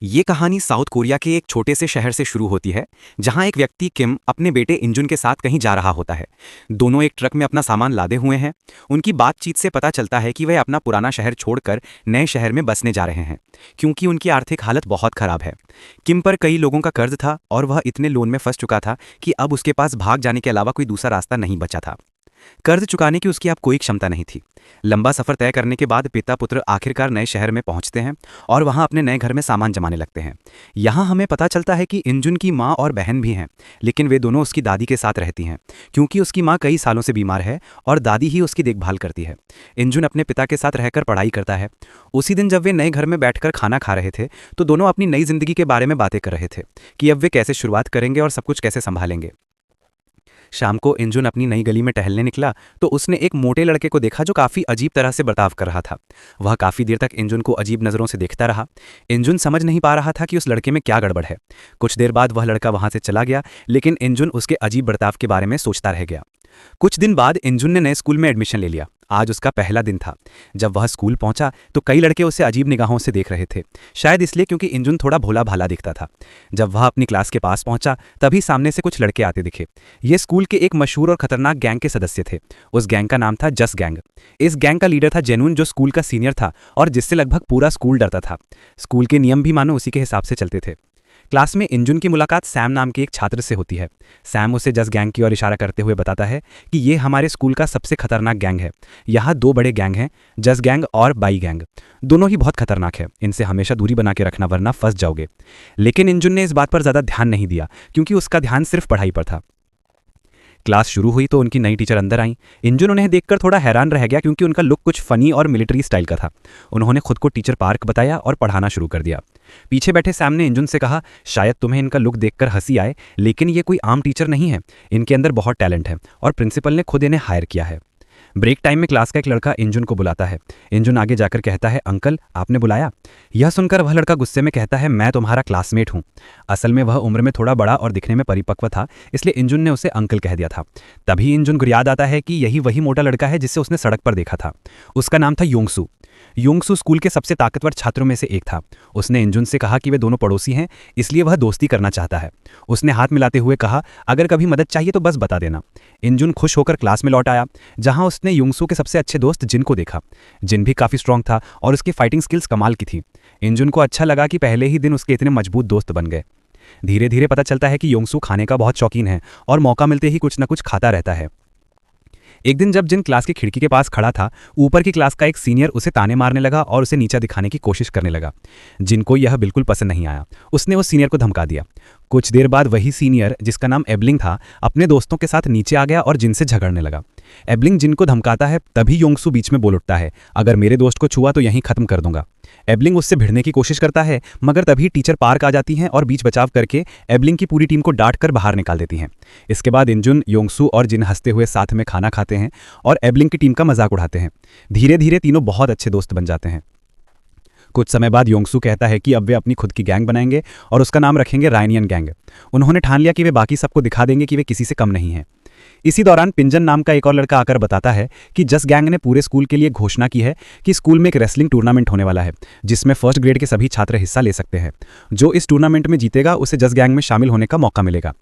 ये कहानी south Korea के एक छोटे से शहर से शुरू होती है, जहां एक व्यक्ति किम अपने बेटे इंजुन के साथ कहीं जा रहा होता है। दोनों एक ट्रक में अपना सामान लादे हुए हैं। उनकी बातचीत से पता चलता है कि वे अपना पुराना शहर छोड़कर नए शहर में बसने जा रहे हैं, क्योंकि उनकी आर्थिक हालत बहुत खराब है। किम पर कई लोगों का कर्ज था और वह इतने लोन में फंस चुका था कि अब उसके पास भाग जाने के अलावा कोई दूसरा रास्ता नहीं बचा था। कर्ज चुकाने की उसकी अब कोई क्षमता नहीं थी। लंबा सफर तय करने के बाद पिता पुत्र आखिरकार नए शहर में पहुंचते हैं और वहां अपने नए घर में सामान जमाने लगते हैं। यहां हमें पता चलता है कि इंजुन की मां और बहन भी हैं, लेकिन वे दोनों उसकी दादी के साथ रहती हैं, क्योंकि उसकी मां कई सालों से बीमार है और दादी ही उसकी देखभाल करती है। इंजुन अपने पिता के साथ रहकर पढ़ाई करता है। उसी दिन जब वे नए घर में बैठकर खाना खा रहे थे, तो दोनों अपनी नई जिंदगी के बारे में बातें कर रहे थे कि अब वे कैसे शुरुआत करेंगे और सब कुछ कैसे संभालेंगे। शाम को इंजुन अपनी नई गली में टहलने निकला तो उसने एक मोटे लड़के को देखा जो काफी अजीब तरह से बर्ताव कर रहा था। वह काफी देर तक इंजुन को अजीब नजरों से देखता रहा। इंजुन समझ नहीं पा रहा था कि उस लड़के में क्या गड़बड़ है। कुछ देर बाद वह लड़का वहां से चला गया, लेकिन इंजुन उसके अजीब बर्ताव के बारे में सोचता रह गया। कुछ दिन बाद इंजुन ने नए स्कूल में एडमिशन ले लिया। आज उसका पहला दिन था। जब वह स्कूल पहुंचा तो कई लड़के उसे अजीब निगाहों से देख रहे थे, शायद इसलिए क्योंकि इंजुन थोड़ा भोला भाला दिखता था। जब वह अपनी क्लास के पास पहुंचा तभी सामने से कुछ लड़के आते दिखे। ये स्कूल के एक मशहूर और खतरनाक गैंग के सदस्य थे। उस गैंग का नाम था जस गैंग। इस गैंग का लीडर था जेनून, जो स्कूल का सीनियर था और जिससे लगभग पूरा स्कूल डरता था। स्कूल के नियम भी मानो उसी के हिसाब से चलते थे। क्लास में इंजुन की मुलाकात सैम नाम के एक छात्र से होती है। सैम उसे जस गैंग की ओर इशारा करते हुए बताता है कि ये हमारे स्कूल का सबसे खतरनाक गैंग है। यहाँ दो बड़े गैंग हैं, जस गैंग और बाई गैंग। दोनों ही बहुत खतरनाक है, इनसे हमेशा दूरी बना के रखना वरना फंस जाओगे। लेकिन इंजुन ने इस बात पर ज्यादा ध्यान नहीं दिया, क्योंकि उसका ध्यान सिर्फ पढ़ाई पर था। क्लास शुरू हुई तो उनकी नई टीचर अंदर आई। इंजुन उन्हें देखकर थोड़ा हैरान रह गया, क्योंकि उनका लुक कुछ फनी और मिलिट्री स्टाइल का था। उन्होंने खुद को टीचर पार्क बताया और पढ़ाना शुरू कर दिया। पीछे बैठे सैम ने इंजुन से कहा, शायद तुम्हें इनका लुक देखकर हंसी आए, लेकिन ये कोई आम टीचर नहीं है। इनके अंदर बहुत टैलेंट है और प्रिंसिपल ने खुद इन्हें हायर किया है। ब्रेक टाइम में क्लास का एक लड़का इंजुन को बुलाता है। इंजुन आगे जाकर कहता है, अंकल आपने बुलाया? यह सुनकर वह लड़का गुस्से में कहता है, मैं तुम्हारा क्लासमेट हूं। असल में वह उम्र में थोड़ा बड़ा और दिखने में परिपक्व था, इसलिए इंजुन ने उसे अंकल कह दिया था। तभी इंजुन को याद आता है कि यही वही मोटा लड़का है जिसे उसने सड़क पर देखा था। उसका नाम था योंगसू। योंगसू स्कूल के सबसे ताकतवर छात्रों में से एक था। उसने इंजुन से कहा कि वे दोनों पड़ोसी हैं, इसलिए वह दोस्ती करना चाहता है। उसने हाथ मिलाते हुए कहा, अगर कभी मदद चाहिए तो बस बता देना। इंजुन खुश होकर क्लास में लौट आया, जहां उसने योंगसू के सबसे अच्छे दोस्त जिन को देखा। जिन भी काफी स्ट्रांग था और उसकी फाइटिंग स्किल्स कमाल की थी। इंजुन को अच्छा लगा कि पहले ही दिन उसके इतने मजबूत दोस्त बन गए। धीरे धीरे पता चलता है कि योंगसू खाने का बहुत शौकीन है और मौका मिलते ही कुछ न कुछ खाता रहता है। एक दिन जब जिन क्लास की खिड़की के पास खड़ा था, ऊपर की क्लास का एक सीनियर उसे ताने मारने लगा और उसे नीचा दिखाने की कोशिश करने लगा। जिनको यह बिल्कुल पसंद नहीं आया। उसने उस सीनियर को धमका दिया। कुछ देर बाद वही सीनियर, जिसका नाम एबलिंग था, अपने दोस्तों के साथ नीचे आ गया और जिनसे झगड़ने लगा। एबलिंग जिनको धमकाता है, तभी योंगसू बीच में बोल उठता है, अगर मेरे दोस्त को छुआ तो यहीं खत्म कर दूंगा। एबलिंग उससे भिड़ने की कोशिश करता है, मगर तभी टीचर पार्क आ जाती हैं और बीच बचाव करके एबलिंग की पूरी टीम को डांट कर बाहर निकाल देती हैं। इसके बाद इंजुन, योंगसू और जिन हंसते हुए साथ में खाना खाते हैं और एबलिंग की टीम का मजाक उड़ाते हैं। धीरे धीरे तीनों बहुत अच्छे दोस्त बन जाते हैं। कुछ समय बाद योंगसू कहता है कि अब वे अपनी खुद की गैंग बनाएंगे और उसका नाम रखेंगे रायनियन गैंग। उन्होंने ठान लिया कि वे बाकी सबको दिखा देंगे कि वे किसी से कम नहीं हैं। इसी दौरान पिंजन नाम का एक और लड़का आकर बताता है कि जस गैंग ने पूरे स्कूल के लिए घोषणा की है कि स्कूल में एक रेसलिंग टूर्नामेंट होने वाला है, जिसमें फर्स्ट ग्रेड के सभी छात्र हिस्सा ले सकते हैं। जो इस टूर्नामेंट में जीतेगा उसे जस गैंग में शामिल होने का मौका मिलेगा।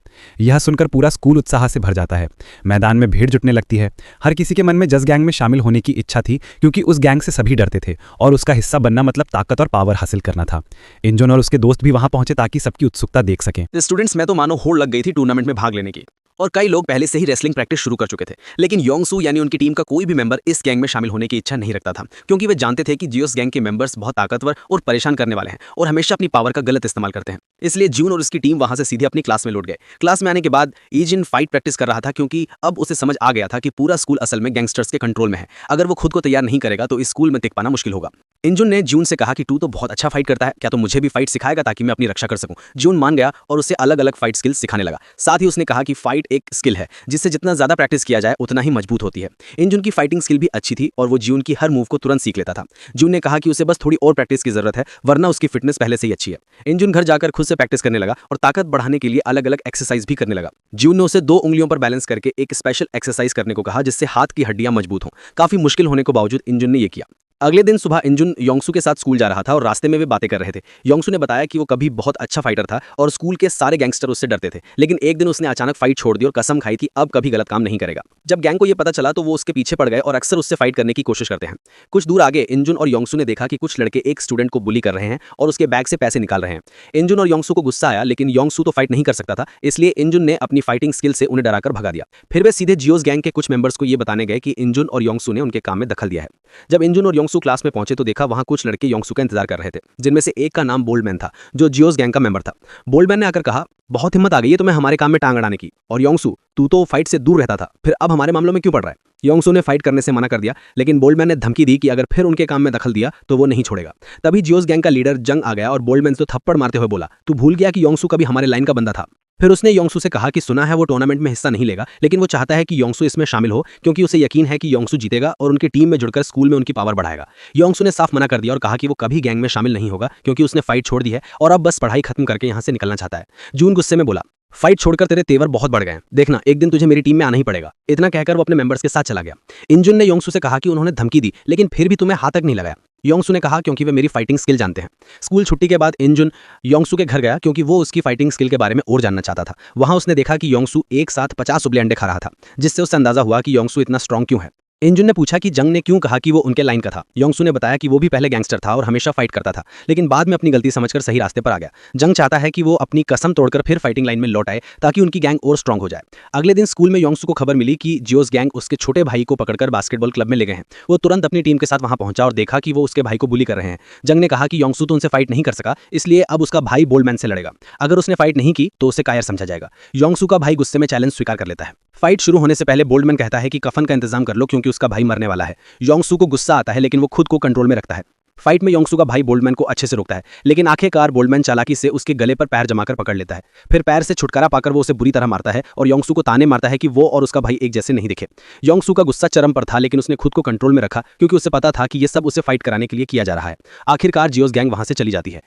यह सुनकर पूरा स्कूल उत्साह से भर जाता है। मैदान में भीड़ जुटने लगती है। हर किसी के मन में जस गैंग में शामिल होने की इच्छा थी, क्योंकि उस गैंग से सभी डरते थे और उसका हिस्सा बनना मतलब ताकत और पावर हासिल करना था। इंजुन और उसके दोस्त भी वहां पहुंचे ताकि सबकी उत्सुकता देख सकें। स्टूडेंट्स में तो मानो होड़ लग गई थी टूर्नामेंट में भाग लेने की, और कई लोग पहले से ही रेसलिंग प्रैक्टिस शुरू कर चुके थे। लेकिन योंगसू यानी उनकी टीम का कोई भी मेंबर इस गैंग में शामिल होने की इच्छा नहीं रखता था, क्योंकि वे जानते थे कि जियोस गैंग के मेंबर्स बहुत ताकतवर और परेशान करने वाले हैं और हमेशा अपनी पावर का गलत इस्तेमाल करते हैं। इसलिए जून और उसकी टीम वहां से सीधे अपनी क्लास में लौट गए। क्लास में आने के बाद ईजिन फाइट प्रैक्टिस कर रहा था, क्योंकि अब उसे समझ आ गया था कि पूरा स्कूल असल में गैंगस्टर्स के कंट्रोल में है। अगर वो खुद को तैयार नहीं करेगा तो इस स्कूल में टिक पाना मुश्किल होगा। इंजुन ने जून से कहा कि तू तो बहुत अच्छा फाइट करता है, क्या तो मुझे भी फाइट सिखाएगा ताकि मैं अपनी रक्षा कर सकूं। जून मान गया और उसे अलग अलग फाइट स्किल्स सिखाने लगा। साथ ही उसने कहा कि फाइट एक स्किल है जिससे जितना ज्यादा प्रैक्टिस किया जाए उतना ही मजबूत होती है। इंजुन की फाइटिंग स्किल भी अच्छी थी और वो जून की हर मूव को तुरंत सीख लेता था। जून ने कहा कि उसे बस थोड़ी और प्रैक्टिस की जरूरत है, वरना उसकी फिटनेस पहले से ही अच्छी है। इंजुन घर जाकर खुद से प्रैक्टिस करने लगा और ताकत बढ़ाने के लिए अलग अलग एक्सरसाइज भी करने लगा। जून ने उसे 2 उंगलियों पर बैलेंस करके एक स्पेशल एक्सरसाइज करने को कहा, जिससे हाथ की हड्डियां मजबूत हों। काफी मुश्किल होने के बावजूद इंजुन ने यह किया। अगले दिन सुबह इंजुन योंगसू के साथ स्कूल जा रहा था और रास्ते में वे बातें कर रहे थे। योंगसू ने बताया कि वो कभी बहुत अच्छा फाइटर था और स्कूल के सारे गैंगस्टर उससे डरते थे, लेकिन एक दिन उसने अचानक फाइट छोड़ दी और कसम खाई कि अब कभी गलत काम नहीं करेगा। जब गैंग को ये पता चला तो वो उसके पीछे पड़ गए और अक्सर उससे फाइट करने की कोशिश करते हैं। कुछ दूर आगे इंजुन और योंगसू ने देखा कि कुछ लड़के एक स्टूडेंट को बुली कर रहे हैं और उसके बैग से पैसे निकाल रहे हैं। इंजुन और योंगसू को गुस्सा आया, लेकिन योंगसू तो फाइट नहीं कर सकता था, इसलिए इंजुन ने अपनी फाइटिंग स्किल से उन्हें डराकर भगा दिया। फिर वे सीधे जियोस गैंग के कुछ मेंबर्स को ये बताने गए कि इंजुन और योंगसू ने उनके काम में दखल दिया है। जब इंजुन और योंगसू क्लास में पहुंचे तो देखा वहां कुछ लड़के योंगसू का इंतजार कर रहे थे, जिनमें से एक का नाम बोल्डमैन था, जो जियोस गैंग का मेंबर था। बोल्डमैन ने आकर कहा, बहुत हिम्मत आ गई है तुम्हें हमारे काम में टांग अड़ाने की, और योंगसू तू तो फाइट से दूर रहता था, फिर अब हमारे मामलों में क्यों पड़ रहा है? योंगसू ने फाइट करने से मना कर दिया, लेकिन बोल्डमैन ने धमकी दी कि अगर फिर उनके काम में दखल दिया तो वो नहीं छोड़ेगा। तभी जियोस गैंग का लीडर जंग आ गया और बोल्डमैन से थप्पड़ मारते हुए बोला, तू भूल गया कि योंगसू कभी हमारे लाइन का बंदा था। फिर उसने योंगसू से कहा कि सुना है वो टूर्नामेंट में हिस्सा नहीं लेगा, लेकिन वो चाहता है कि योंगसू इसमें शामिल हो क्योंकि उसे यकीन है कि योंगसू जीतेगा और उनकी टीम में जुड़कर स्कूल में उनकी पावर बढ़ाएगा। योंगसू ने साफ मना कर दिया और कहा कि वो कभी गैंग में शामिल नहीं होगा क्योंकि उसने फाइट छोड़ दी है और अब बस पढ़ाई खत्म करके यहाँ से निकलना चाहता है। जून गुस्से में बोला, फाइट छोड़कर तेरे तेवर बहुत बढ़ गए हैं, देखना एक दिन तुझे मेरी टीम में आना ही पड़ेगा। इतना कहकर वो अपने मेंबर्स के साथ चला गया। इंजुन ने योंगसू से कहा कि उन्होंने धमकी दी, लेकिन फिर भी तुम्हें हाथ तक नहीं लगाया। योंगसू ने कहा क्योंकि वे मेरी फाइटिंग स्किल जानते हैं। स्कूल छुट्टी के बाद इंजुन योंगसू के घर गया क्योंकि वो उसकी फाइटिंग स्किल के बारे में और जानना चाहता था। वहां उसने देखा कि योंगसू एक साथ 50 उबले अंडे खा रहा था, जिससे उसे अंदाजा हुआ कि योंगसू इतना स्ट्रांग क्यों है। इंजुन ने पूछा कि जंग ने क्यों कहा कि वो उनके लाइन का था। योंगसू ने बताया कि वो भी पहले गैंगस्टर था और हमेशा फाइट करता था, लेकिन बाद में अपनी गलती समझकर सही रास्ते पर आ गया। जंग चाहता है कि वो अपनी कसम तोड़कर फिर फाइटिंग लाइन में लौट आए ताकि उनकी गैंग और स्ट्रांग हो जाए। अगले दिन स्कूल में योंगसू को खबर मिली कि जियोस गैंग उसके छोटे भाई को पकड़कर बास्केटबॉल क्लब में ले गए हैं। वो तुरंत अपनी टीम के साथ वहां पहुंचा और देखा कि वो उसके भाई को बुली कर रहे हैं। जंग ने कहा कि योंगसू तो उनसे फाइट नहीं कर सका, इसलिए अब उसका भाई बोल्डमैन से लड़ेगा। अगर उसने फाइट नहीं की तो उसे कायर समझा जाएगा। योंगसू का भाई गुस्से में चैलेंज स्वीकार कर लेता है। फाइट शुरू होने से पहले बोल्डमैन कहता है कि कफन का इंतजाम कर लो क्योंकि उसका भाई मरने वाला है। योंगसू को गुस्सा आता है, लेकिन वो खुद को कंट्रोल में रखता है। फाइट में योंगसू का भाई बोल्डमैन को अच्छे से रोकता है, लेकिन आखिरकार बोल्डमैन चालाकी से उसके गले पर पैर जमाकर पकड़ लेता है। फिर पैर से छुटकारा पाकर वो उसे बुरी तरह मारता है और योंगसू को ताने मारता है कि वो और उसका भाई एक जैसे नहीं दिखे। योंगसू का गुस्सा चरम पर था, लेकिन उसने खुद को कंट्रोल में रखा क्योंकि उसे पता था कि ये सब उसे फाइट कराने के लिए किया जा रहा है। आखिरकार जियोस गैंग वहां से चली जाती है।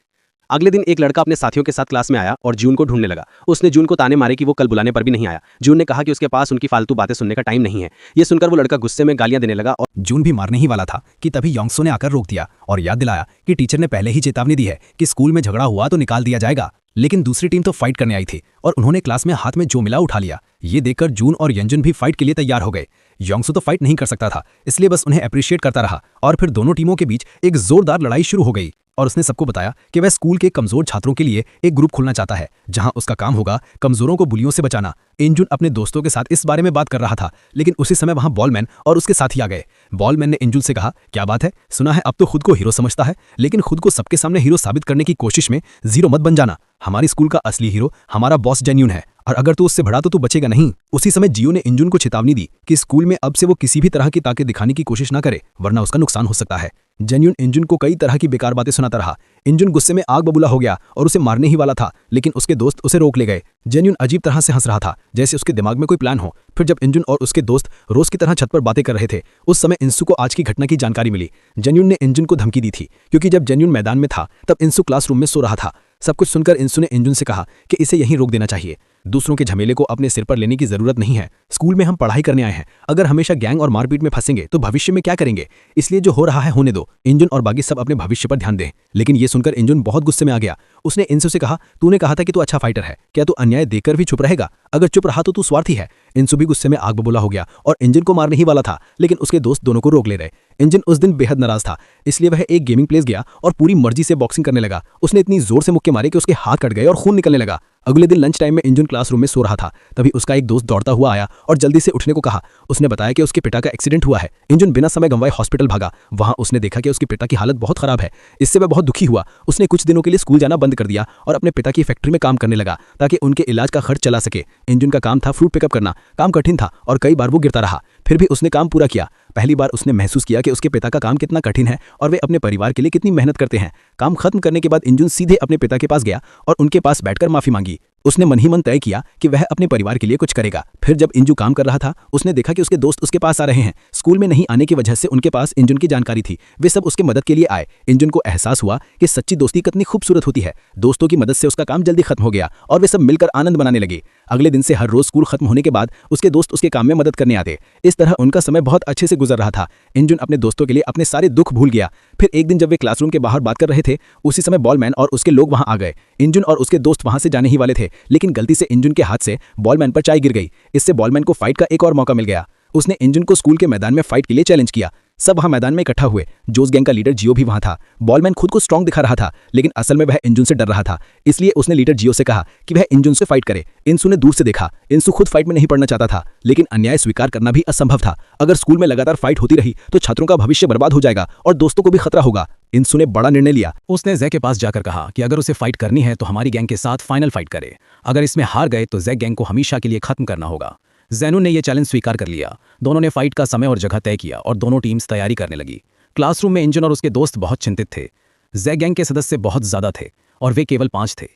अगले दिन एक लड़का अपने साथियों के साथ क्लास में आया और जून को ढूंढने लगा। उसने जून को ताने मारे कि वो कल बुलाने पर भी नहीं आया। जून ने कहा कि उसके पास उनकी फालतू बातें सुनने का टाइम नहीं है। ये सुनकर वो लड़का गुस्से में गालियां देने लगा और जून भी मारने ही वाला था कि तभी योंगसू ने आकर रोक दिया और याद दिलाया कि टीचर ने पहले ही चेतावनी दी है कि स्कूल में झगड़ा हुआ तो निकाल दिया जाएगा। लेकिन दूसरी टीम तो फाइट करने आई थी और उन्होंने क्लास में हाथ में जो मिला उठा लिया। ये देखकर जून और यंजुन भी फाइट के लिए तैयार हो गए। योंगसू तो फाइट नहीं कर सकता था, इसलिए बस उन्हें अप्रिशिएट करता रहा और फिर दोनों टीमों के बीच एक जोरदार लड़ाई शुरू हो गई और उसने सबको बताया कि वह स्कूल के कमजोर छात्रों के लिए एक ग्रुप खोलना चाहता है जहां उसका काम होगा कमजोरों को बुलियों से बचाना। इंजुन अपने दोस्तों के साथ इस बारे में बात कर रहा था, लेकिन उसी समय वहां बॉलमैन और उसके साथी आ गए। बॉलमैन ने इंजुन से कहा, क्या बात है, सुना है अब तो खुद को हीरो समझता है, लेकिन खुद को सबके सामने हीरो साबित करने की कोशिश में जीरो मत बन जाना। हमारी स्कूल का असली हीरो हमारा बॉस जेन्यून है और अगर तू उससे बढ़ा तो तू बचेगा नहीं। उसी समय जियो ने इंजुन को चेतावनी दी कि स्कूल में अब से वो किसी भी तरह की ताकत दिखाने की कोशिश ना करे, वरना उसका नुकसान हो सकता है। जेन्यून इंजुन को कई तरह की बेकार बातें सुनाता रहा। इंजुन गुस्से में आग बबूला हो गया और उसे मारने ही वाला था, लेकिन उसके दोस्त उसे रोक ले गए। जेन्यून अजीब तरह से हंस रहा था, जैसे उसके दिमाग में कोई प्लान हो। फिर जब इंजुन और उसके दोस्त रोज की तरह छत पर बातें कर रहे थे, उस समय इंसु को आज की घटना की जानकारी मिली। जेन्यून ने इंजुन को धमकी दी थी क्योंकि जब जेन्यून मैदान में था तब इंसु क्लासरूम में सो रहा था। सब कुछ सुनकर इंसु ने इंजुन से कहा कि इसे यहीं रोक देना चाहिए। दूसरों के झमेले को अपने सिर पर लेने की जरूरत नहीं है। स्कूल में हम पढ़ाई करने आए हैं, अगर हमेशा गैंग और मारपीट में फंसेंगे तो भविष्य में क्या करेंगे? इसलिए जो हो रहा है होने दो। इंजुन और बाकी सब अपने भविष्य पर ध्यान दें। लेकिन ये सुनकर इंजुन बहुत गुस्से में आ गया। उसने इंसु से कहा, तूने कहा था कि तू अच्छा फाइटर है, क्या तू अन्याय देखकर भी चुप रहेगा? अगर चुप रहा तो तू स्वार्थी है। इंसु भी गुस्से में आग बबूला हो गया और इंजन को मारने ही वाला था, लेकिन उसके दोस्त दोनों को रोक ले रहे। इंजन उस दिन बेहद नाराज था, इसलिए वह एक गेमिंग प्लेस गया और पूरी मर्जी से बॉक्सिंग करने लगा। उसने इतनी जोर से मुक्के मारे कि उसके हाथ कट गए और खून निकलने लगा। अगले दिन लंच टाइम में इंजन क्लासरूम में सो रहा था, तभी उसका एक दोस्त दौड़ता हुआ आया और जल्दी से उठने को कहा। उसने बताया कि उसके पिता का एक्सीडेंट हुआ है। इंजन बिना समय गंवाए हॉस्पिटल भागा। वहां उसने देखा कि उसके पिता की हालत बहुत खराब है। इससे वह बहुत दुखी हुआ। उसने कुछ दिनों के लिए स्कूल जाना बंद कर दिया और अपने पिता की फैक्ट्री में काम करने लगा ताकि उनके इलाज का खर्च चला सके। इंजन का काम था फ्रूट पिकअप करना। काम कठिन था और कई बार वो गिरता रहा, फिर भी उसने काम पूरा किया। पहली बार उसने महसूस किया कि उसके पिता का काम कितना कठिन है और वे अपने परिवार के लिए कितनी मेहनत करते हैं। काम खत्म करने के बाद इंजुन सीधे अपने पिता के पास गया और उनके पास बैठकर माफी मांगी। उसने मन ही मन तय किया कि वह अपने परिवार के लिए कुछ करेगा। फिर जब इंजू काम कर रहा था, उसने देखा कि उसके दोस्त उसके पास आ रहे हैं। स्कूल में नहीं आने की वजह से उनके पास इंजुन की जानकारी थी। वे सब उसके मदद के लिए आए। इंजुन को एहसास हुआ कि सच्ची दोस्ती कितनी खूबसूरत होती है। दोस्तों की मदद से उसका काम जल्दी खत्म हो गया और वे सब मिलकर आनंद मनाने लगे। अगले दिन से हर रोज स्कूल खत्म होने के बाद उसके दोस्त उसके काम में मदद करने आते। इस तरह उनका समय बहुत अच्छे से गुजर रहा था। इंजुन अपने दोस्तों के लिए अपने सारे दुख भूल गया। फिर एक दिन जब वे क्लासरूम के बाहर बात कर रहे थे, उसी समय बॉलमैन और उसके लोग वहां आ गए। इंजुन और उसके दोस्त वहां से जाने ही वाले थे, लेकिन गलती से इंजुन के हाथ से बॉलमैन पर चाय गिर गई। इससे बॉलमैन को फाइट का एक और मौका मिल गया। उसने इंजुन को स्कूल के मैदान में फाइट के लिए चैलेंज किया। सब वहां मैदान में इकट्ठा हुए। जोस गैंग का लीडर जियो भी वहां था। बॉलमैन खुद को स्ट्रांग दिखा रहा था, लेकिन असल में वह इंजुन से डर रहा था। इसलिए उसने लीडर जियो से कहा कि वह इंजुन से फाइट करे। इंसु ने दूर से देखा। इंसु खुद फाइट में नहीं पड़ना चाहता था, लेकिन अन्याय स्वीकार करना भी असंभव था। अगर स्कूल में लगातार फाइट होती रही तो छात्रों का भविष्य बर्बाद हो जाएगा और दोस्तों को भी खतरा होगा। इंसु ने बड़ा निर्णय लिया। उसने जैक के पास जाकर कहा कि अगर उसे फाइट करनी है तो हमारी गैंग के साथ फाइनल फाइट करे। अगर इसमें हार गए तो जैक गैंग को हमेशा के लिए खत्म करना होगा। जैनून ने यह चैलेंज स्वीकार कर लिया। दोनों ने फाइट का समय और जगह तय किया और दोनों टीम्स तैयारी करने लगी। क्लासरूम में इंजन और उसके दोस्त बहुत चिंतित थे। जैक गैंग के सदस्य बहुत ज्यादा थे और वे केवल 5 थे।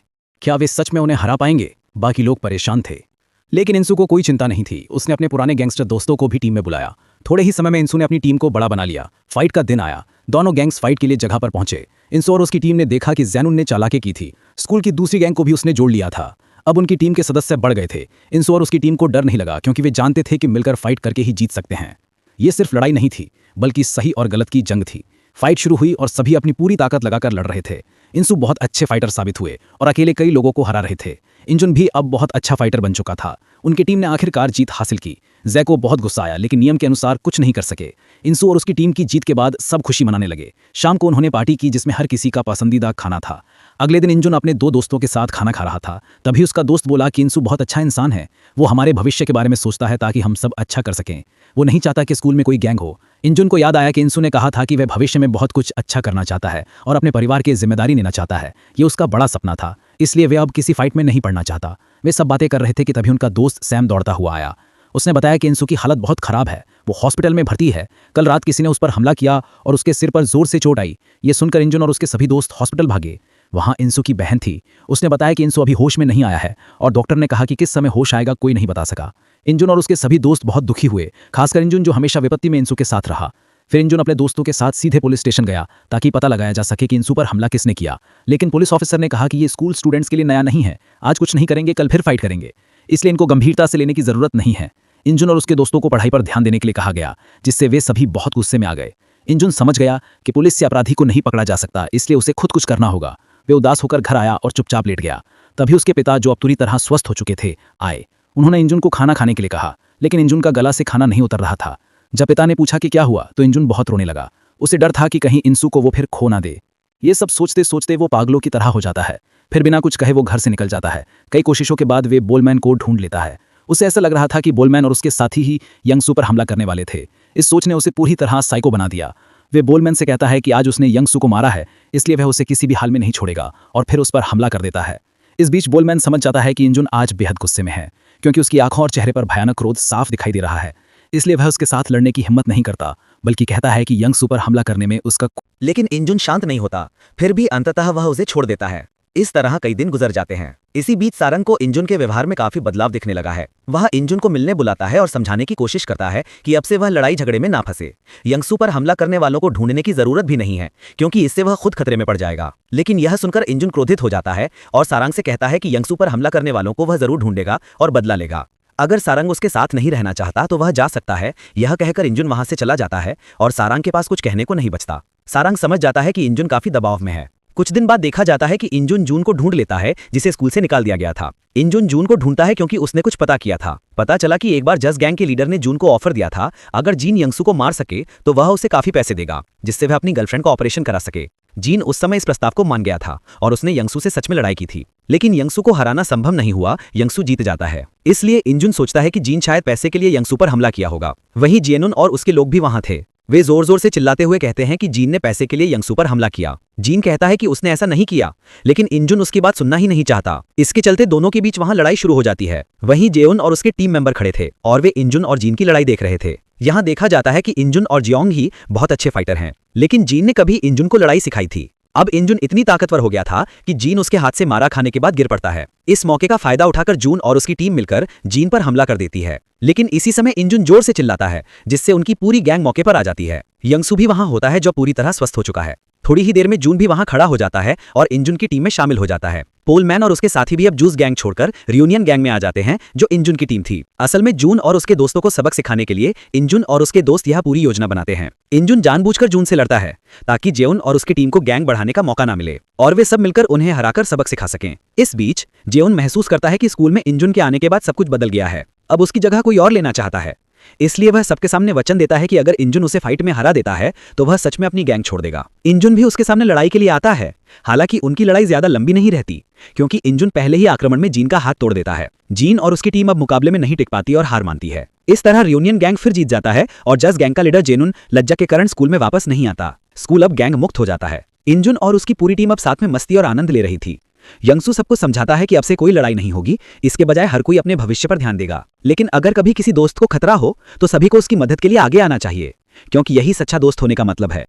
क्या वे सच में उन्हें हरा पाएंगे? बाकी लोग परेशान थे, लेकिन इंसु को कोई चिंता नहीं थी। उसने अपने पुराने गैंगस्टर दोस्तों को भी टीम में बुलाया। थोड़े ही समय में इंसु ने अपनी टीम को बड़ा बना लिया। फाइट का दिन आया। दोनों गैंग्स फाइट के लिए जगह पर पहुंचे। इंसु और उसकी टीम ने देखा कि जैनून ने चालाकी की थी। स्कूल की दूसरी गैंग को भी उसने जोड़ लिया था। अब उनकी टीम के सदस्य बढ़ गए थे। इंसु और उसकी टीम को डर नहीं लगा, क्योंकि वे जानते थे कि मिलकर फाइट करके ही जीत सकते हैं। ये सिर्फ लड़ाई नहीं थी, बल्कि सही और गलत की जंग थी। फाइट शुरू हुई और सभी अपनी पूरी ताकत लगाकर लड़ रहे थे। इंसु बहुत अच्छे फाइटर साबित हुए और अकेले कई लोगों को हरा रहे थे। इंजुन भी अब बहुत अच्छा फाइटर बन चुका था। उनकी टीम ने आखिरकार जीत हासिल की। जैक को बहुत गुस्सा आया, लेकिन नियम के अनुसार कुछ नहीं कर सके। इंसु और उसकी टीम की जीत के बाद सब खुशी मनाने लगे। शाम को उन्होंने पार्टी की, जिसमें हर किसी का पसंदीदा खाना था। अगले दिन इंजुन अपने 2 दोस्तों के साथ खाना खा रहा था। तभी उसका दोस्त बोला कि इंसु बहुत अच्छा इंसान है। वो हमारे भविष्य के बारे में सोचता है ताकि हम सब अच्छा कर सकें। वो नहीं चाहता कि स्कूल में कोई गैंग हो। इंजुन को याद आया कि इंसु ने कहा था कि वह भविष्य में बहुत कुछ अच्छा करना चाहता है और अपने परिवार की जिम्मेदारी लेना चाहता है। ये उसका बड़ा सपना था, इसलिए वह अब किसी फाइट में नहीं पड़ना चाहता। वे सब बातें कर रहे थे कि तभी उनका दोस्त सैम दौड़ता हुआ आया। उसने बताया कि इंसु की हालत बहुत खराब है, वो हॉस्पिटल में भर्ती है। कल रात किसी ने उस पर हमला किया और उसके सिर पर जोर से चोट आई। ये सुनकर इंजुन और उसके सभी दोस्त हॉस्पिटल भागे। वहां इंसु की बहन थी। उसने बताया कि इंसु अभी होश में नहीं आया है और डॉक्टर ने कहा कि किस समय होश आएगा कोई नहीं बता सका। इंजुन और उसके सभी दोस्त बहुत दुखी हुए, खासकर इंजुन जो हमेशा विपत्ति में इंसु के साथ रहा। फिर इंजुन अपने दोस्तों के साथ सीधे पुलिस स्टेशन गया ताकि पता लगाया जा सके कि इंसु पर हमला किसने किया। लेकिन पुलिस ऑफिसर ने कहा कि ये स्कूल स्टूडेंट्स के लिए नया नहीं है। आज कुछ नहीं करेंगे, कल फिर फाइट करेंगे, इसलिए इनको गंभीरता से लेने की जरूरत नहीं है। इंजुन और उसके दोस्तों को पढ़ाई पर ध्यान देने के लिए कहा गया, जिससे वे सभी बहुत गुस्से में आ गए। इंजुन समझ गया कि पुलिस से अपराधी को नहीं पकड़ा जा सकता, इसलिए उसे खुद कुछ करना होगा। वे उदास होकर घर आया और चुपचाप लेट गया। तभी उसके पिता, जो अब पूरी तरह स्वस्थ हो चुके थे, आए। उन्होंने इंजुन को खाना खाने के लिए कहा, लेकिन इंजुन का गला से खाना नहीं उतर रहा था। जब पिता ने पूछा कि क्या हुआ, तो इंजुन बहुत रोने लगा। उसे डर था कि कहीं इंसु को वो फिर खो ना दे। ये सब सोचते सोचते वो पागलों की तरह हो जाता है। फिर बिना कुछ कहे वो घर से निकल जाता है। कई कोशिशों के बाद वे बॉलमैन को ढूंढ लेता है। उसे ऐसा लग रहा था कि बॉलमैन और उसके साथी ही यंगसू पर हमला करने वाले थे। इस सोच ने उसे पूरी तरह साइको बना दिया। वे बॉलमैन से कहता है कि आज उसने यंगसू को मारा है, इसलिए वह उसे किसी भी हाल में नहीं छोड़ेगा, और फिर उस पर हमला कर देता है। इस बीच बॉलमैन समझ जाता है कि इंजुन आज बेहद गुस्से में है, क्योंकि उसकी आंखों और चेहरे पर भयानक क्रोध साफ दिखाई दे रहा है। इसलिए वह उसके साथ लड़ने की हिम्मत नहीं करता, बल्कि कहता है कि यंगसू पर हमला करने में उसका। लेकिन इंजुन शांत नहीं होता। फिर भी अंततः वह उसे छोड़ देता है। इस तरह कई दिन गुजर जाते हैं। इसी बीच सारंग को इंजुन के व्यवहार में काफी बदलाव दिखने लगा है। वह इंजुन को मिलने बुलाता है और समझाने की कोशिश करता है कि अब से वह लड़ाई झगड़े में ना फंसे। यंगसू पर हमला करने वालों को ढूंढने की जरूरत भी नहीं है, क्योंकि इससे वह खुद खतरे में पड़ जाएगा। लेकिन यह सुनकर इंजुन क्रोधित हो जाता है और सारंग से कहता है कि यंगसू पर हमला करने वालों को वह जरूर ढूंढेगा और बदला लेगा। अगर सारंग उसके साथ नहीं रहना चाहता तो वह जा सकता है। यह कहकर इंजुन वहां से चला जाता है और सारंग के पास कुछ कहने को नहीं बचता। सारंग समझ जाता है कि इंजुन काफी दबाव में है। कुछ दिन बाद देखा जाता है कि इंजुन जून को ढूंढ लेता है, जिसे स्कूल से निकाल दिया गया था। इंजुन जून को ढूंढता है क्योंकि उसने कुछ पता किया था। पता चला कि एक बार जस गैंग के लीडर ने जून को ऑफर दिया था, अगर जीन यंगसू को मार सके तो वह उसे काफी पैसे देगा, जिससे वह अपनी गर्लफ्रेंड का ऑपरेशन करा सके। जीन उस समय इस प्रस्ताव को मान गया था और उसने यंगसू से सच में लड़ाई की थी। लेकिन यंगसू को हराना संभव नहीं हुआ। यंगसू जीत जाता है। इसलिए इंजुन सोचता है कि जीन शायद पैसे के लिए यंगसू पर हमला किया होगा। वहीं जियनुन और उसके लोग भी वहां थे। वे जोर जोर से चिल्लाते हुए कहते हैं कि जीन ने पैसे के लिए यंगसू पर हमला किया। जीन कहता है कि उसने ऐसा नहीं किया, लेकिन इंजुन उसकी बात सुनना ही नहीं चाहता। इसके चलते दोनों के बीच वहां लड़ाई शुरू हो जाती है। वहीं जेउन और उसके टीम मेंबर खड़े थे और वे इंजुन और जीन की लड़ाई देख रहे थे। यहाँ देखा जाता है कि इंजुन और जियोंग ही बहुत अच्छे फाइटर हैं, लेकिन जीन ने कभी इंजुन को लड़ाई सिखाई थी। अब इंजुन इतनी ताकतवर हो गया था कि जीन उसके हाथ से मारा खाने के बाद गिर पड़ता है। इस मौके का फायदा उठाकर जून और उसकी टीम मिलकर जीन पर हमला कर देती है। लेकिन इसी समय इंजुन जोर से चिल्लाता है, जिससे उनकी पूरी गैंग मौके पर आ जाती है। यंगसू भी वहां होता है, जो पूरी तरह स्वस्थ हो चुका है। थोड़ी ही देर में जून भी वहां खड़ा हो जाता है और इंजुन की टीम में शामिल हो जाता है। पोलमैन और उसके साथी भी अब जूस गैंग छोड़कर रियूनियन गैंग में आ जाते हैं, जो इंजुन की टीम थी। असल में जून और उसके दोस्तों को सबक सिखाने के लिए इंजुन और उसके दोस्त यह पूरी योजना बनाते हैं। इंजुन जानबूझकर जून से लड़ता है ताकि जेउन और उसकी टीम को गैंग बढ़ाने का मौका ना मिले और वे सब मिलकर उन्हें हराकर सबक सिखा सकें। इस बीच जेउन महसूस करता है कि स्कूल में इंजुन के आने के बाद सब कुछ बदल गया है। अब उसकी जगह कोई और लेना चाहता है, इसलिए वह सबके सामने वचन देता है कि अगर इंजुन उसे फाइट में हरा देता है तो वह सच में अपनी गैंग छोड़ देगा। इंजुन भी उसके सामने लड़ाई के लिए आता है, हालांकि उनकी लड़ाई ज्यादा लंबी नहीं रहती क्योंकि इंजुन पहले ही आक्रमण में जीन का हाथ तोड़ देता है। जीन और उसकी टीम अब मुकाबले में नहीं टिक पाती और हार मानती है। इस तरह रियूनियन गैंग फिर जीत जाता है और जस गैंग का लीडर जेनुन लज्जा के कारण स्कूल में वापस नहीं आता। स्कूल अब गैंग मुक्त हो जाता है। इंजुन और उसकी पूरी टीम अब साथ में मस्ती और आनंद ले रही थी। यंगसू सबको समझाता है कि अब से कोई लड़ाई नहीं होगी, इसके बजाय हर कोई अपने भविष्य पर ध्यान देगा। लेकिन अगर कभी किसी दोस्त को खतरा हो तो सभी को उसकी मदद के लिए आगे आना चाहिए, क्योंकि यही सच्चा दोस्त होने का मतलब है।